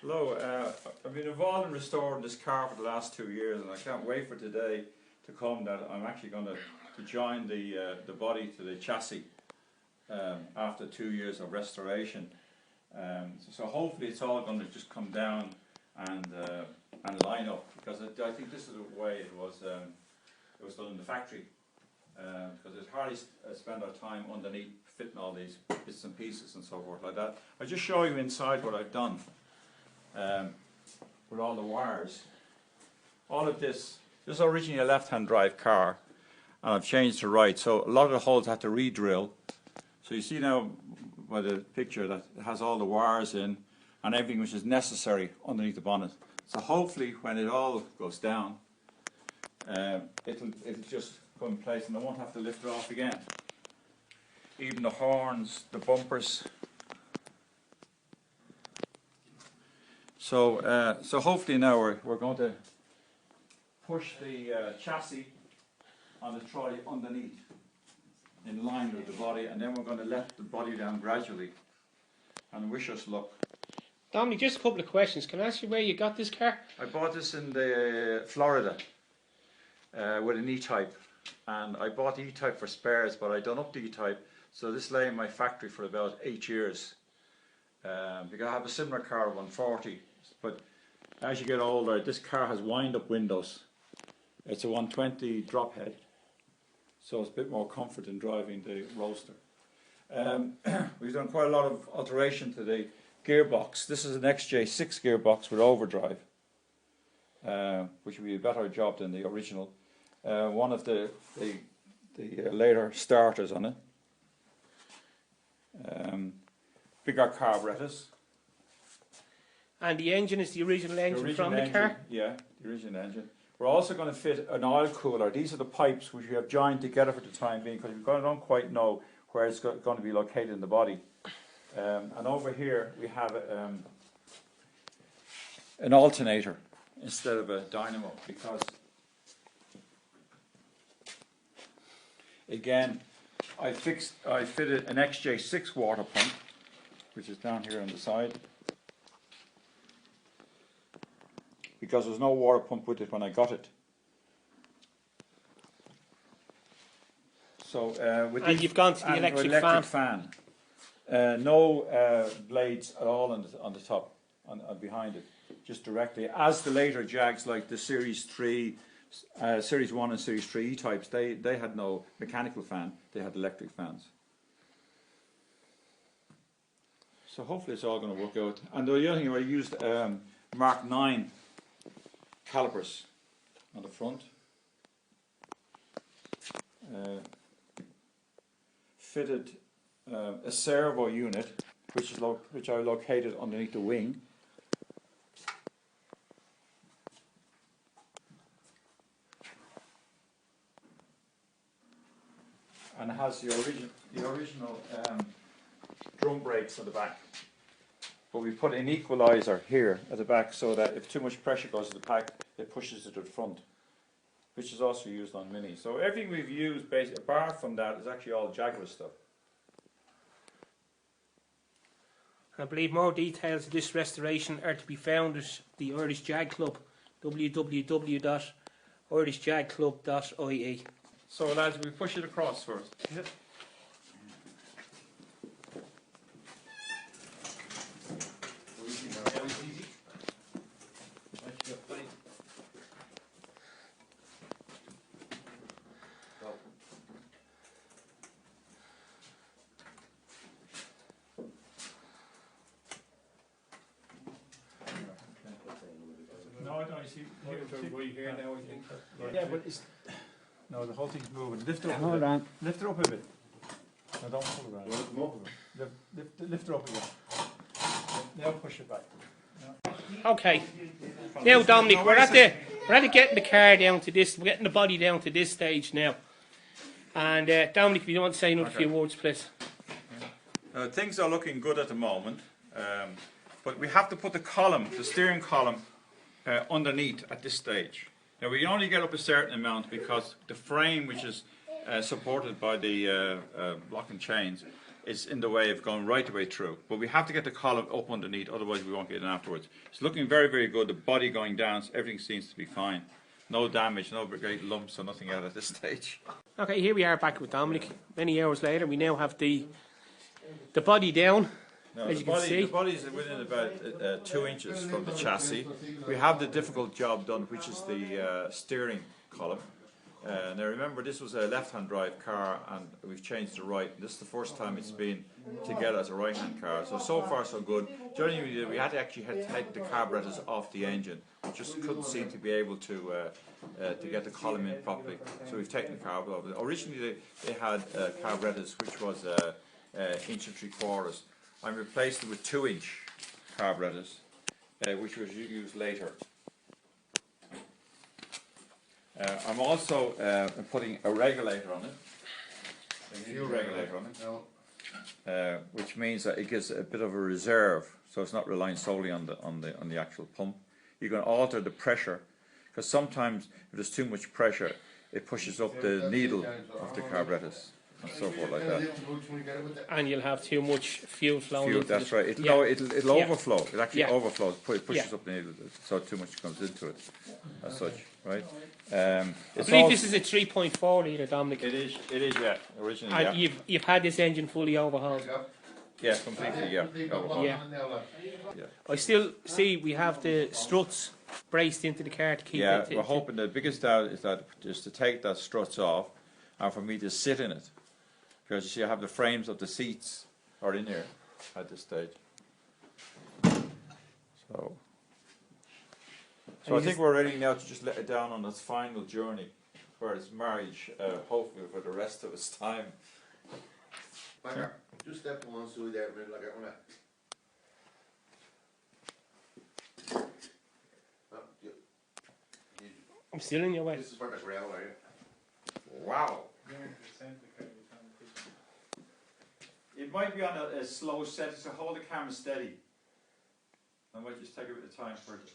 Hello, I've been involved in restoring this car for the last 2 years, and I can't wait for today to come that I'm actually going to join the body to the chassis after 2 years of restoration. So hopefully it's all going to just come down and line up, because I think this is the way it was done in the factory, because it's hardly spend our time underneath fitting all these bits and pieces and so forth like that. I'll just show you inside what I've done with all the wires. All of this is originally a left-hand drive car, and I've changed to right, so a lot of the holes had to re-drill. So you see now by the picture that it has all the wires in and everything which is necessary underneath the bonnet. So hopefully when it all goes down, it'll just come in place and I won't have to lift it off again. Even the horns, the bumpers. So so hopefully now we're going to push the chassis on the trolley underneath, in line with the body, and then we're going to let the body down gradually. And wish us luck. Dominic, just a couple of questions. Can I ask you where you got this car? I bought this in Florida with an E-Type, and I bought E-Type for spares, but I done up the E-Type, so this lay in my factory for about 8 years. Because I have a similar car, 140, but as you get older, this car has wind-up windows. It's a 120 drop head, so it's a bit more comfort in driving the Roadster. We've done quite a lot of alteration to the gearbox. This is an XJ6 gearbox with overdrive, which would be a better job than the original. One of the later starters on it. Bigger carburetors. And the engine is the original engine from the car? Yeah, the original engine. We're also going to fit an oil cooler. These are the pipes which we have joined together for the time being, because we don't quite know where it's going to be located in the body. And over here we have an alternator instead of a dynamo, because again I fitted an XJ6 water pump, which is down here on the side, because there's no water pump with it when I got it. So and you've gone to the electric fan. No blades at all on the top, behind it, just directly. As the later Jags, like the Series 3, Series 1 and Series 3 E-Types, they had no mechanical fan, they had electric fans. So hopefully it's all going to work out. And the other thing, I used Mark 9 calipers on the front. Fitted a servo unit, which I located underneath the wing. And it has the original drum brakes at the back. But we put an equalizer here at the back, so that if too much pressure goes to the pack, it pushes it to the front, which is also used on Mini. So everything we've used, basically, apart from that, is actually all Jaguar stuff. I believe more details of this restoration are to be found at the Irish Jag Club, www.irishjagclub.ie. So lads, we push it across first. Yep. No, I don't. You see, here now, I think. Yeah, but it's no, the whole thing's moving. Lift it up. Hold on. Lift it up a bit. No, don't pull it around. Lift it up again. Now push it back. Okay. Now, Dominic, we're at getting the car down to this. We're getting the body down to this stage now. And Dominic, if you don't want to say another few words, please. Things are looking good at the moment, but we have to put the steering column, underneath at this stage. Now we only get up a certain amount because the frame, which is supported by the block and chains, is in the way of going right the way through. But we have to get the column up underneath, otherwise we won't get it afterwards. It's looking very, very good. The body going down, so everything seems to be fine. No damage, no great lumps or nothing out at this stage. Okay, here we are back with Dominic. Many hours later, we now have the body down. No, as you can see, the body is within about 2 inches from the chassis. We have the difficult job done, which is the steering column. Now remember, this was a left-hand drive car, and we've changed to right. This is the first time it's been together as a right-hand car. So far so good. The only thing we did, we had to actually take the carburetors off the engine. We just couldn't seem to be able to get the column in properly. So we've taken the carburetor off. Originally they had carburetors which was 1 3/4 inch. I replaced it with 2-inch carburetors, which was used later. I'm also putting a regulator on it, a fuel regulator on it, which means that it gives a bit of a reserve, so it's not relying solely on the actual pump. You can alter the pressure, because sometimes if there's too much pressure, it pushes up the needle of the carburetors and so forth like that. and you'll have too much fuel flowing. Fuel, into that's the, right. It'll overflow. It actually Yeah. overflows. It pushes Yeah. up the needle, so too much comes into it, as such, right? I It's believe all- this is a 3.4 litre, Dominic. It is, yeah, originally, And yeah. you've had this engine fully overhauled. Yeah, completely, yeah. Overhaul. Yeah. I still see we have the struts braced into the car to keep Yeah, it. we're hoping the biggest doubt is that just to take that struts off and for me to sit in it. Because you see, I have the frames of the seats are in here at this stage. So I think we're ready now to just let it down on its final journey for its marriage, hopefully for the rest of its time. Mike, just step one so there, man, like I want I'm still in your way. This is for the gravel, are you? Wow! It might be on a slow set, so hold the camera steady. I might just take a bit of time for it.